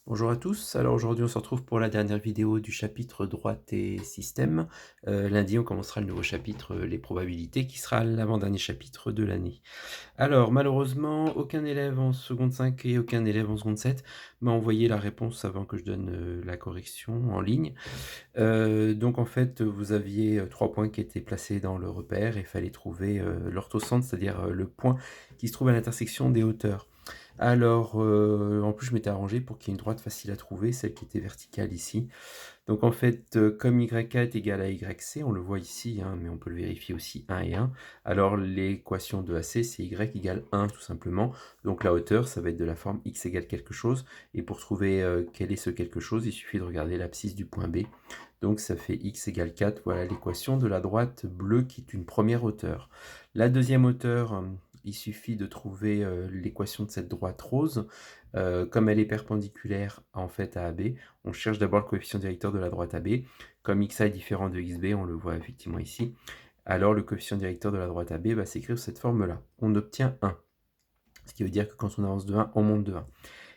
Bonjour à tous, alors aujourd'hui on se retrouve pour la dernière vidéo du chapitre droite et système. Lundi on commencera le nouveau chapitre les probabilités qui sera l'avant-dernier chapitre de l'année. Alors malheureusement aucun élève en seconde 5 et aucun élève en seconde 7 m'a envoyé la réponse avant que je donne la correction en ligne. Donc en fait vous aviez 3 points qui étaient placés dans le repère et il fallait trouver l'orthocentre, c'est-à-dire le point qui se trouve à l'intersection des hauteurs. Alors, en plus, je m'étais arrangé pour qu'il y ait une droite facile à trouver, celle qui était verticale ici. Donc en fait, comme YK est égal à YC, on le voit ici, hein, mais on peut le vérifier aussi 1 et 1. Alors l'équation de AC, c'est Y égale 1 tout simplement. Donc la hauteur, ça va être de la forme X égale quelque chose. Et pour trouver quel est ce quelque chose, il suffit de regarder l'abscisse du point B. Donc ça fait X égale 4. Voilà l'équation de la droite bleue qui est une première hauteur. La deuxième hauteur, il suffit de trouver l'équation de cette droite rose. Comme elle est perpendiculaire en fait à AB, on cherche d'abord le coefficient directeur de la droite AB. Comme XA est différent de XB, on le voit effectivement ici, alors le coefficient directeur de la droite AB va s'écrire sous cette forme-là. On obtient 1, ce qui veut dire que quand on avance de 1, on monte de 1.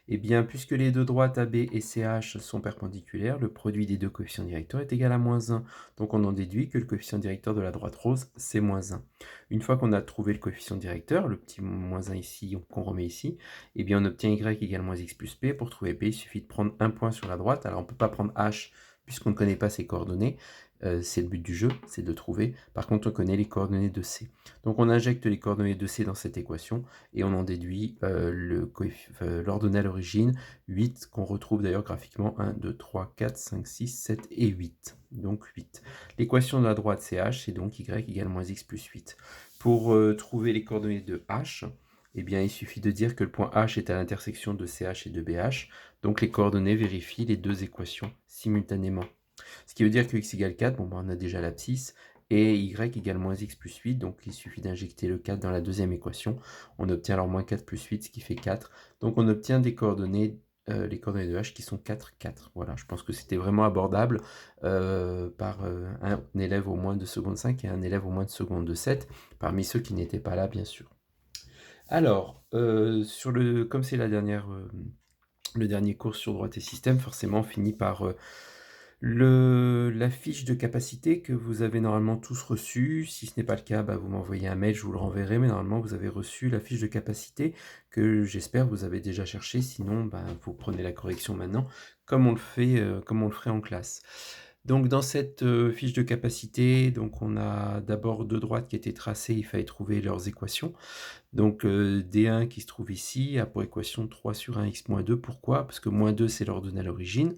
Eh bien, puisque les deux droites AB et CH sont perpendiculaires, le produit des deux coefficients directeurs est égal à moins 1. Donc on en déduit que le coefficient directeur de la droite rose, c'est moins 1. Une fois qu'on a trouvé le coefficient directeur, le petit moins 1 ici, qu'on remet ici, eh bien on obtient Y égale moins X plus P. Pour trouver P, il suffit de prendre un point sur la droite. Alors on ne peut pas prendre H puisqu'on ne connaît pas ses coordonnées. C'est le but du jeu, c'est de trouver. Par contre, on connaît les coordonnées de C. Donc on injecte les coordonnées de C dans cette équation et on en déduit l'ordonnée à l'origine, 8, qu'on retrouve d'ailleurs graphiquement 1, 2, 3, 4, 5, 6, 7 et 8. Donc 8. L'équation de la droite CH, c'est donc Y égale moins X plus 8. Pour trouver les coordonnées de H, eh bien, il suffit de dire que le point H est à l'intersection de CH et de BH. Donc les coordonnées vérifient les deux équations simultanément. Ce qui veut dire que x égale 4, bon, ben, on a déjà l'abscisse, et y égale moins x plus 8, donc il suffit d'injecter le 4 dans la deuxième équation. On obtient alors moins 4 plus 8, ce qui fait 4. Donc on obtient des coordonnées, les coordonnées de h qui sont 4, 4. Voilà, je pense que c'était vraiment abordable par un élève au moins de seconde 5 et un élève au moins de seconde 7, parmi ceux qui n'étaient pas là, bien sûr. Alors, comme c'est le dernier cours sur droite et système, forcément, on finit par la fiche de capacité que vous avez normalement tous reçue. Si ce n'est pas le cas, bah, vous m'envoyez un mail, je vous le renverrai, mais normalement vous avez reçu la fiche de capacité que j'espère vous avez déjà cherché. Sinon, bah, vous prenez la correction maintenant, comme on le fait, comme on le ferait en classe. Donc dans cette fiche de capacité, donc on a d'abord deux droites qui étaient tracées, il fallait trouver leurs équations. Donc D1 qui se trouve ici a pour équation 3 sur 1 x moins 2. Pourquoi? Parce que moins 2 c'est l'ordonnée à l'origine.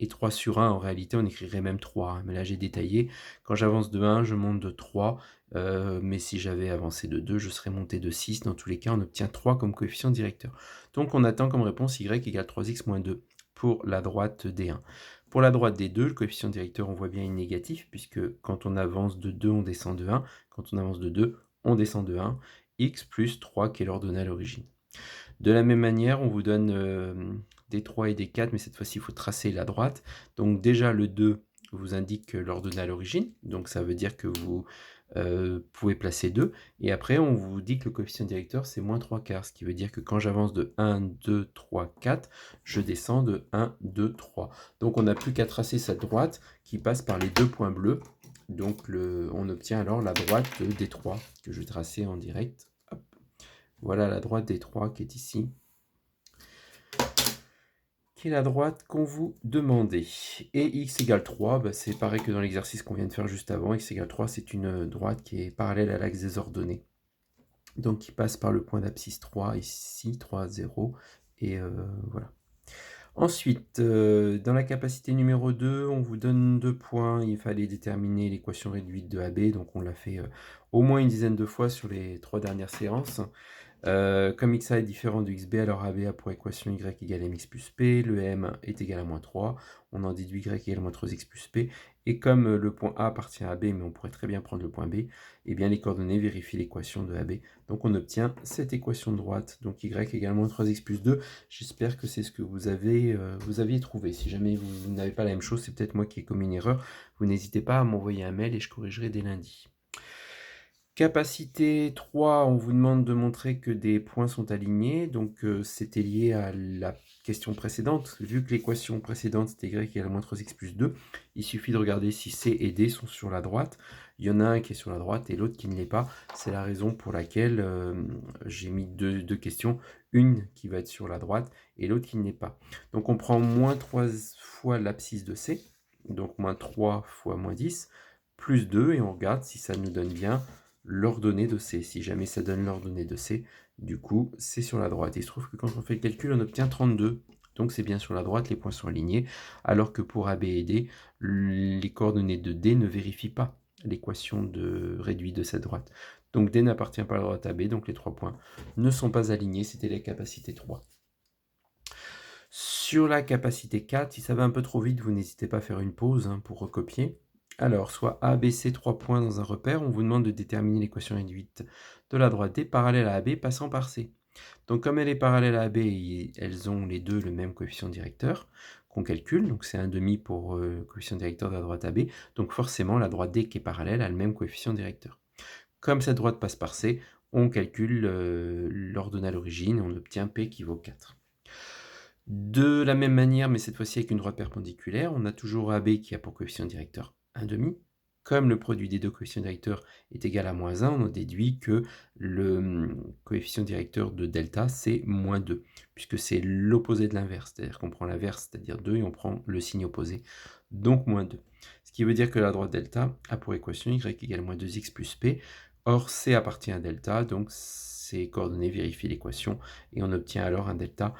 Et 3 sur 1, en réalité, on écrirait même 3, hein, mais là j'ai détaillé. Quand j'avance de 1, je monte de 3, mais si j'avais avancé de 2, je serais monté de 6. Dans tous les cas, on obtient 3 comme coefficient directeur. Donc on attend comme réponse y égale 3x moins 2 pour la droite D1. Pour la droite D2, le coefficient directeur, on voit bien, est négatif, puisque quand on avance de 2, on descend de 1. Quand on avance de 2, on descend de 1. X plus 3 qui est l'ordonnée à l'origine. De la même manière, on vous donne des 3 et des 4, mais cette fois-ci, il faut tracer la droite. Donc déjà, le 2 vous indique l'ordonnée à l'origine, donc ça veut dire que vous pouvez placer 2. Et après, on vous dit que le coefficient directeur, c'est moins 3 quarts, ce qui veut dire que quand j'avance de 1, 2, 3, 4, je descends de 1, 2, 3. Donc on n'a plus qu'à tracer cette droite qui passe par les deux points bleus. Donc on obtient alors la droite des 3 que je vais tracer en direct. Hop. Voilà la droite des 3 qui est ici, qui est la droite qu'on vous demandait. Et x égale 3, bah, c'est pareil que dans l'exercice qu'on vient de faire juste avant. X égale 3, c'est une droite qui est parallèle à l'axe des ordonnées. Donc qui passe par le point d'abscisse 3, ici, 3, 0, et voilà. Ensuite, dans la capacité numéro 2, on vous donne 2 points. Il fallait déterminer l'équation réduite de AB, donc on l'a fait au moins une dizaine de fois sur les 3 dernières séances. Comme xa est différent de xb, alors AB a pour équation y égale mx plus p, le m est égal à moins 3, on en déduit y égale moins 3x plus p, et comme le point A appartient à B, mais on pourrait très bien prendre le point B, eh bien les coordonnées vérifient l'équation de AB. Donc on obtient cette équation de droite, donc y égale moins 3x plus 2. J'espère que c'est ce que vous aviez trouvé. Si jamais vous n'avez pas la même chose, c'est peut-être moi qui ai commis une erreur. Vous n'hésitez pas à m'envoyer un mail et je corrigerai dès lundi. Capacité 3, on vous demande de montrer que des points sont alignés, donc c'était lié à la question précédente, vu que l'équation précédente c'était y égale moins 3x plus 2, il suffit de regarder si C et D sont sur la droite. Il y en a un qui est sur la droite et l'autre qui ne l'est pas. C'est la raison pour laquelle j'ai mis deux questions, une qui va être sur la droite et l'autre qui ne l'est pas. Donc on prend moins 3 fois l'abscisse de C, donc moins 3 fois moins 10, plus 2, et on regarde si ça nous donne bien l'ordonnée de C. Si jamais ça donne l'ordonnée de C, du coup, c'est sur la droite. Il se trouve que quand on fait le calcul, on obtient 32. Donc c'est bien sur la droite, les points sont alignés, alors que pour AB et D, les coordonnées de D ne vérifient pas l'équation de réduite de cette droite. Donc D n'appartient pas à la droite AB, donc les 3 points ne sont pas alignés, c'était la capacité 3. Sur la capacité 4, si ça va un peu trop vite, vous n'hésitez pas à faire une pause pour recopier. Alors, soit A, B, C, 3 points dans un repère, on vous demande de déterminer l'équation réduite de la droite D parallèle à AB passant par C. Donc comme elle est parallèle à AB, elles ont les deux le même coefficient directeur qu'on calcule, donc c'est 1,5 pour le coefficient directeur de la droite AB, donc forcément la droite D qui est parallèle a le même coefficient directeur. Comme cette droite passe par C, on calcule l'ordonnée à l'origine et on obtient P qui vaut 4. De la même manière, mais cette fois-ci avec une droite perpendiculaire, on a toujours AB qui a pour coefficient directeur 1,5. Comme le produit des deux coefficients directeurs est égal à moins 1, on en déduit que le coefficient directeur de delta, c'est moins 2, puisque c'est l'opposé de l'inverse. C'est-à-dire qu'on prend l'inverse, c'est-à-dire 2, et on prend le signe opposé, donc moins 2. Ce qui veut dire que la droite delta a pour équation y égale moins 2x plus p. Or, C appartient à delta, donc ces coordonnées vérifient l'équation, et on obtient alors un delta.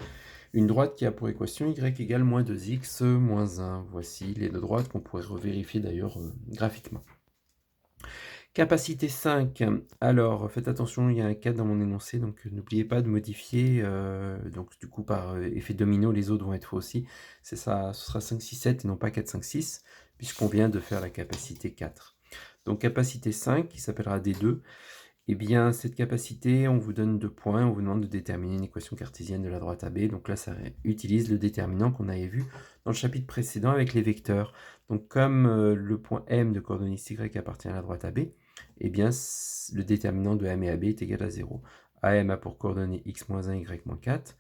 Une droite qui a pour équation y égale moins 2x moins 1. Voici les deux droites qu'on pourrait revérifier d'ailleurs graphiquement. Capacité 5. Alors, faites attention, il y a un 4 dans mon énoncé, donc n'oubliez pas de modifier. Donc du coup, par effet domino, les autres vont être faux aussi. C'est ça, ce sera 5, 6, 7 et non pas 4, 5, 6, puisqu'on vient de faire la capacité 4. Donc capacité 5, qui s'appellera D2. Eh bien, cette capacité, on vous donne 2 points, on vous demande de déterminer une équation cartésienne de la droite AB. Donc là, ça utilise le déterminant qu'on avait vu dans le chapitre précédent avec les vecteurs. Donc comme le point M de coordonnées Y appartient à la droite AB, eh bien, le déterminant de M et AB est égal à 0. AM a pour coordonnées x-1, y-4.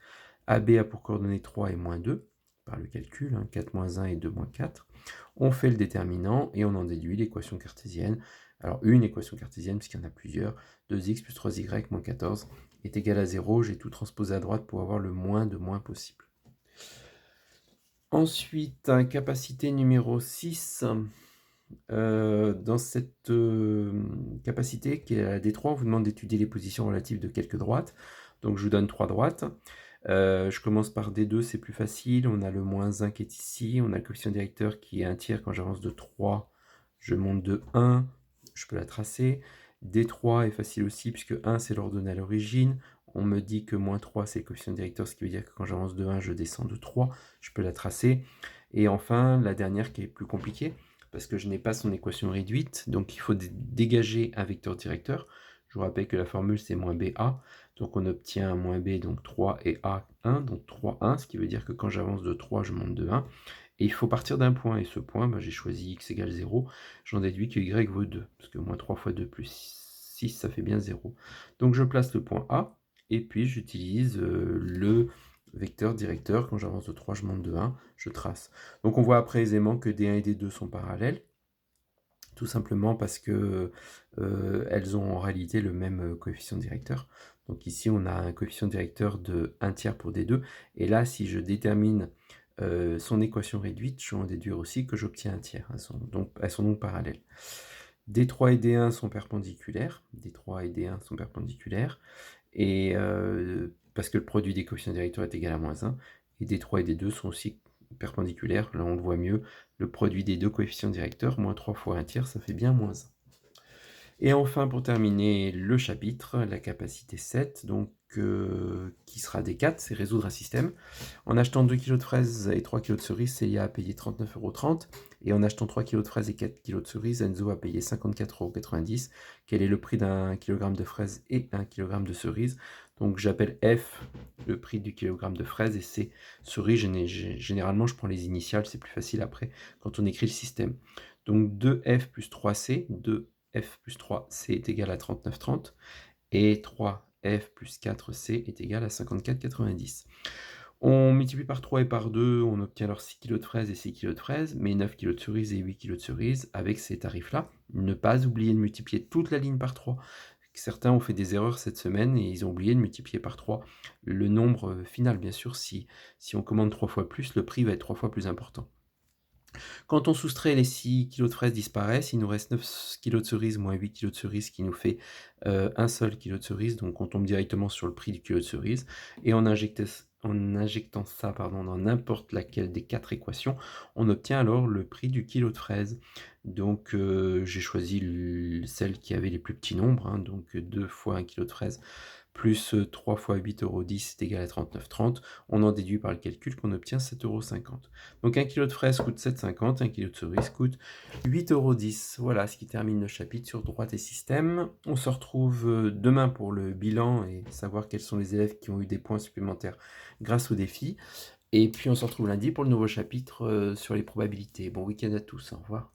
AB a pour coordonnées 3 et moins 2, par le calcul, 4 moins 1 et 2 moins 4. On fait le déterminant et on en déduit l'équation cartésienne. Alors une équation cartésienne, puisqu'il y en a plusieurs, 2x plus 3y moins 14 est égal à 0. J'ai tout transposé à droite pour avoir le moins de moins possible. Ensuite, capacité numéro 6. Dans cette capacité qui est la D3, on vous demande d'étudier les positions relatives de quelques droites. Donc je vous donne 3 droites. Je commence par D2, c'est plus facile. On a le moins 1 qui est ici. On a le coefficient directeur qui est 1 tiers. Quand j'avance de 3, je monte de 1. Je peux la tracer. D3 est facile aussi, puisque 1 c'est l'ordonnée à l'origine. On me dit que moins 3 c'est le coefficient directeur, ce qui veut dire que quand j'avance de 1, je descends de 3. Je peux la tracer. Et enfin, la dernière qui est plus compliquée, parce que je n'ai pas son équation réduite, donc il faut dégager un vecteur directeur. Je vous rappelle que la formule c'est moins BA, donc on obtient moins B, donc 3 et A 1, donc 3, 1, ce qui veut dire que quand j'avance de 3, je monte de 1. Et il faut partir d'un point, et ce point, j'ai choisi x égale 0, j'en déduis que y vaut 2, parce que moins 3 fois 2 plus 6, ça fait bien 0. Donc je place le point A, et puis j'utilise le vecteur directeur. Quand j'avance de 3, je monte de 1, je trace. Donc on voit après aisément que D1 et D2 sont parallèles, tout simplement parce que elles ont en réalité le même coefficient directeur. Donc ici, on a un coefficient directeur de 1 tiers pour D2, et là, si je détermine son équation réduite, je vais en déduire aussi que j'obtiens 1 tiers. Elles sont donc parallèles. D3 et D1 sont perpendiculaires. D3 et D1 sont perpendiculaires. Et parce que le produit des coefficients directeurs est égal à moins 1. Et D3 et D2 sont aussi perpendiculaires. Là, on le voit mieux. Le produit des deux coefficients directeurs, moins 3 fois 1 tiers, ça fait bien moins 1. Et enfin, pour terminer le chapitre, la capacité 7, donc, qui sera D4, c'est résoudre un système. En achetant 2 kg de fraises et 3 kg de cerises, Célia a payé 39,30 €. Et en achetant 3 kg de fraises et 4 kg de cerises, Enzo a payé 54,90 €. Quel est le prix d'un kilogramme de fraises et 1 kg de cerises? Donc j'appelle F le prix du kilogramme de fraises et C cerises. Généralement, je prends les initiales, c'est plus facile après quand on écrit le système. Donc 2F plus 3C, 2F plus 3C est égal à 39,30 et 3F plus 4C est égal à 54,90. On multiplie par 3 et par 2, on obtient alors 6 kg de fraises et 6 kg de fraises, mais 9 kg de cerises et 8 kg de cerises avec ces tarifs-là. Ne pas oublier de multiplier toute la ligne par 3. Certains ont fait des erreurs cette semaine et ils ont oublié de multiplier par 3 le nombre, final. Bien sûr, si on commande 3 fois plus, le prix va être 3 fois plus important. Quand on soustrait les 6 kg de fraises disparaissent, il nous reste 9 kg de cerises moins 8 kg de cerises qui nous fait, 1 seul kilo de cerises, donc on tombe directement sur le prix du kilo de cerises et en injectant ça, pardon, dans n'importe laquelle des 4 équations, on obtient alors le prix du kilo de fraises. Donc j'ai choisi celle qui avait les plus petits nombres, hein, donc 2 fois 1 kilo de fraises plus 3 fois 8,10 € est égal à 39,30 €. On en déduit par le calcul qu'on obtient 7,50 €. Donc 1 kg de fraises coûte 7,50 €, 1 kg de cerises coûte 8,10 €. Voilà ce qui termine le chapitre sur droite et système. On se retrouve demain pour le bilan et savoir quels sont les élèves qui ont eu des points supplémentaires grâce au défi. Et puis on se retrouve lundi pour le nouveau chapitre sur les probabilités. Bon week-end à tous, au revoir.